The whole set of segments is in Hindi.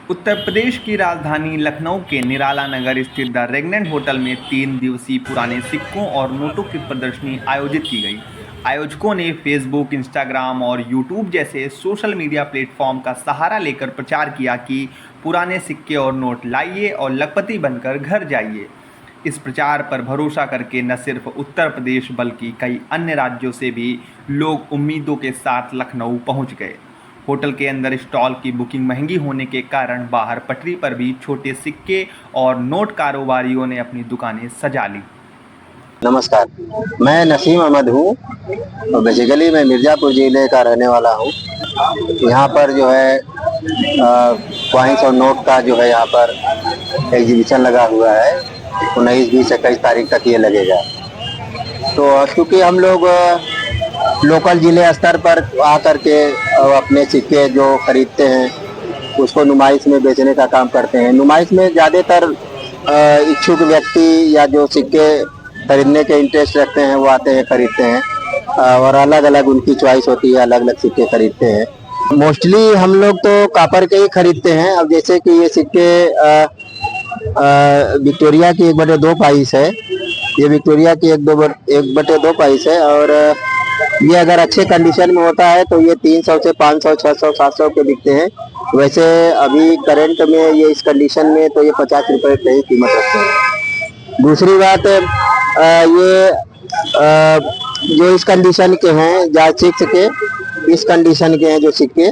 उत्तर प्रदेश की राजधानी लखनऊ के निराला नगर स्थित द रेगनेंट होटल में 3 दिवसीय पुराने सिक्कों और नोटों की प्रदर्शनी आयोजित की गई। आयोजकों ने फेसबुक, इंस्टाग्राम और यूट्यूब जैसे सोशल मीडिया प्लेटफॉर्म का सहारा लेकर प्रचार किया कि पुराने सिक्के और नोट लाइए और लखपति बनकर घर जाइए। इस प्रचार पर भरोसा करके न सिर्फ उत्तर प्रदेश बल्कि कई अन्य राज्यों से भी लोग उम्मीदों के साथ लखनऊ पहुंच गए। होटल के अंदर स्टॉल की बुकिंग महंगी होने के कारण बाहर पटरी पर भी छोटे सिक्के और नोट कारोबारियों ने अपनी दुकानें सजा ली। नमस्कार, मैं नसीम अहमद हूँ और बेसिकली मैं मिर्ज़ापुर ज़िले का रहने वाला हूँ। यहाँ पर जो है कॉइन्स और नोट का जो है यहाँ पर एग्जीबिशन लगा हुआ है। 19, 20, 21 तारीख तक ये लगेगा। तो चूँकि हम लोग लोकल ज़िले स्तर पर आकर के अपने सिक्के जो खरीदते हैं उसको नुमाइश में बेचने का काम करते हैं। नुमाइश में ज़्यादातर इच्छुक व्यक्ति या जो सिक्के खरीदने के इंटरेस्ट रखते हैं वो आते हैं, खरीदते हैं और अलग अलग उनकी चॉइस होती है, अलग अलग सिक्के खरीदते हैं। मोस्टली हम लोग तो कॉपर के ही खरीदते हैं। अब जैसे कि ये सिक्के विक्टोरिया की 1/2 पाइस है, ये विक्टोरिया की 1/2 पाइस है और ये अगर अच्छे कंडीशन में होता है तो ये 300 से 500, 600, 700 के बिकते हैं। वैसे अभी करंट में ये इस कंडीशन में तो ये 50 रुपये पे ही कीमत रखते हैं। दूसरी बात ये जो इस कंडीशन के हैं, जा 6 के इस कंडीशन के हैं जो सिक्के,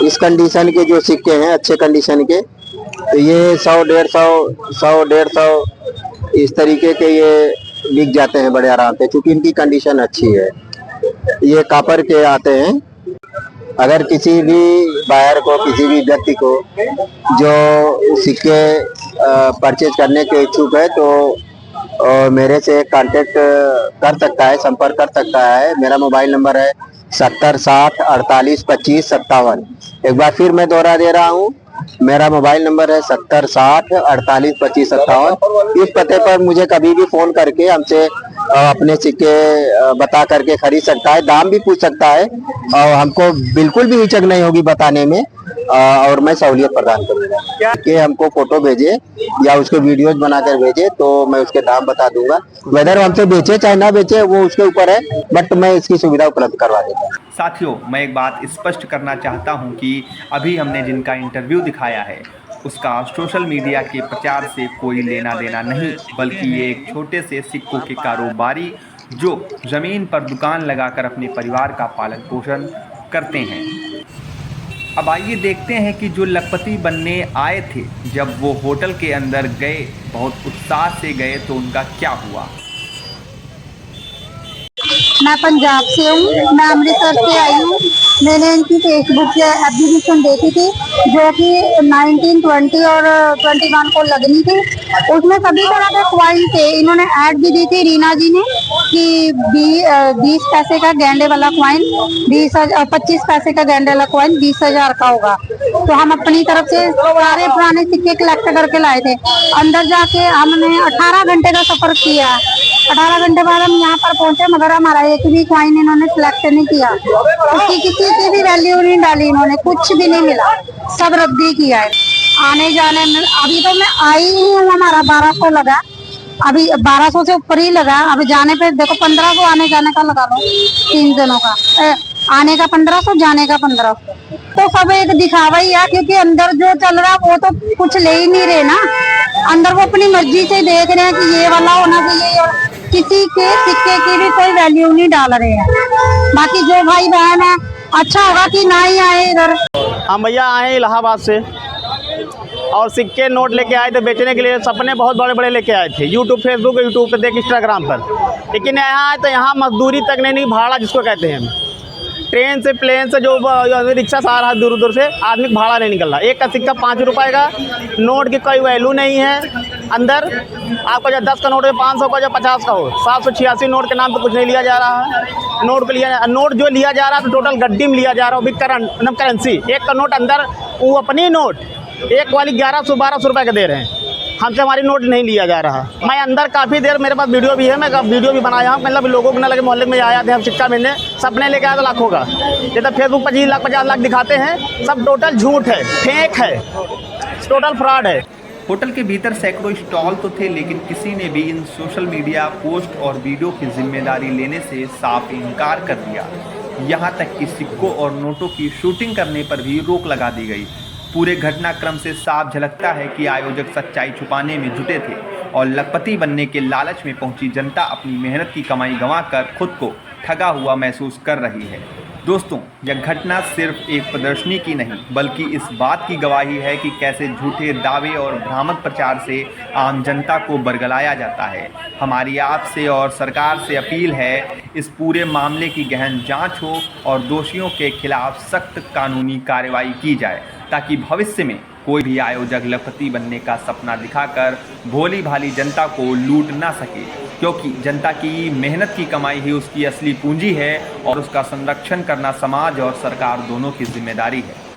इस कंडीशन के जो सिक्के हैं अच्छे कंडीशन के, तो ये 100, 150 इस तरीके के ये बिक जाते हैं बड़े आराम से, क्योंकि इनकी कंडीशन अच्छी है। ये कॉपर के आते हैं। अगर किसी भी बायर को, किसी भी व्यक्ति को जो सिक्के परचेज करने के इच्छुक है तो मेरे से कांटेक्ट कर सकता है, संपर्क कर सकता है। मेरा मोबाइल नंबर है 70 60 48 25 57। एक बार फिर मैं दोहरा दे रहा हूँ, मेरा मोबाइल नंबर है 70 60 48 25 57। इस पते पर मुझे कभी भी फ़ोन करके हमसे अपने सिक्के बता करके खरीद सकता है, दाम भी पूछ सकता है और हमको बिल्कुल भी हिचक नहीं होगी बताने में और मैं सहूलियत प्रदान करूँगा। कि हमको फ़ोटो भेजे या उसके वीडियोज बनाकर भेजे तो मैं उसके दाम बता दूंगा। वेदर हमसे बेचे चाहे ना बेचे वो उसके ऊपर है, बट मैं इसकी सुविधा उपलब्ध करवा देता हूँ। साथियों, मैं एक बात स्पष्ट करना चाहता हूं कि अभी हमने जिनका इंटरव्यू दिखाया है उसका सोशल मीडिया के प्रचार से कोई लेना देना नहीं, बल्कि ये एक छोटे से सिक्कों के कारोबारी जो ज़मीन पर दुकान लगाकर अपने परिवार का पालन पोषण करते हैं। अब आइए देखते हैं कि जो लखपति बनने आए थे जब वो होटल के अंदर गए, बहुत उत्साह से गए, तो उनका क्या हुआ। मैं पंजाब से हूँ, मैं अमृतसर से आई हूँ। मैंने इनकी फेसबुक पे एग्जीबिशन देखी थी जो कि 19, 20 और 21 को लगनी थी। उसमें सभी तरह के क्वाइन थे। इन्होंने ऐड भी दी थी रीना जी ने कि 20 पैसे का गेंडे वाला क्वाइन 25 पैसे का गेंडे वाला क्वाइन 20,000 का होगा। तो हम अपनी तरफ से सारे पुराने सिक्के कलेक्ट करके लाए थे। अंदर जाके हमने 18 घंटे का सफर किया। 18 घंटे बाद हम यहाँ पर पहुंचे, मगर हमारा एक भी क्वाइन इन्होंने सिलेक्ट नहीं किया। उसकी किसी की भी वैल्यू नहीं डाली इन्होंने, कुछ भी नहीं मिला, सब रद्दी किया है। आने जाने में अभी तो मैं आई ही हूँ, हमारा 1200 लगा, अभी 1200 से ऊपर ही लगा। अभी जाने पे देखो 1500 आने जाने का लगा लो, 3 दिनों का। आने का 1500, जाने का 1500। तो सब एक दिखावा ही है, क्योंकि अंदर जो चल रहा है वो तो कुछ ले ही नहीं रहे ना। अंदर वो अपनी मर्जी से देख रहे हैं कि ये वाला होना चाहिए, और किसी के सिक्के की भी कोई वैल्यू नहीं डाल रहे हैं। बाकी जो भाई बहन है, अच्छा होगा कि ना ही आए इधर। हम भैया आए इलाहाबाद से और सिक्के नोट लेके आए थे बेचने के लिए। सपने बहुत बड़े बड़े लेके आए थे, यूट्यूब पे देख, इंस्टाग्राम पर। लेकिन यहाँ आए तो यहाँ मजदूरी तक नहीं, भाड़ा जिसको कहते हैं। ट्रेन से, प्लेन से, जो रिक्शा से आ रहा है दूर दूर से, आदमी का भाड़ा नहीं निकल रहा। एक का सिक्का 5 रुपये का, नोट की कोई वैल्यू नहीं है। अंदर आपका जो 10 का नोट है 500 का, जो 50 का हो, 786 नोट के नाम पे कुछ नहीं लिया जा रहा है। नोट जो लिया जा रहा है तो टोटल गड्डी में लिया जा रहा है, विद करेंसी। एक का नोट अंदर वो अपनी नोट एक वाली 1100 1200 रुपये का दे रहे हैं। हमसे हमारी नोट नहीं लिया जा रहा। मैं अंदर काफ़ी देर, मेरे पास वीडियो भी है, मैं वीडियो भी बनाया हूँ, मतलब लोगों को न लगे मोहल्ले में आया थे हम सिक्का मिलने, सपने लेके आया था लाखों का। ये तो फेसबुक 25 लाख 50 लाख दिखाते हैं, सब टोटल झूठ है, फेक है, टोटल फ्रॉड है। होटल के भीतर सैकड़ों स्टॉल तो थे, लेकिन किसी ने भी इन सोशल मीडिया पोस्ट और वीडियो की जिम्मेदारी लेने से साफ इनकार कर दिया। यहाँ तक कि सिक्कों और नोटों की शूटिंग करने पर भी रोक लगा दी गई। पूरे घटनाक्रम से साफ झलकता है कि आयोजक सच्चाई छुपाने में जुटे थे और लखपति बनने के लालच में पहुंची जनता अपनी मेहनत की कमाई गंवाकर खुद को ठगा हुआ महसूस कर रही है। दोस्तों, यह घटना सिर्फ एक प्रदर्शनी की नहीं, बल्कि इस बात की गवाही है कि कैसे झूठे दावे और भ्रामक प्रचार से आम जनता को बरगलाया जाता है। हमारी आपसे और सरकार से अपील है, इस पूरे मामले की गहन जांच हो और दोषियों के खिलाफ सख्त कानूनी कार्रवाई की जाए, ताकि भविष्य में कोई भी आयोजक लखपति बनने का सपना दिखाकर भोली भाली जनता को लूट ना सके, क्योंकि जनता की मेहनत की कमाई ही उसकी असली पूंजी है और उसका संरक्षण करना समाज और सरकार दोनों की जिम्मेदारी है।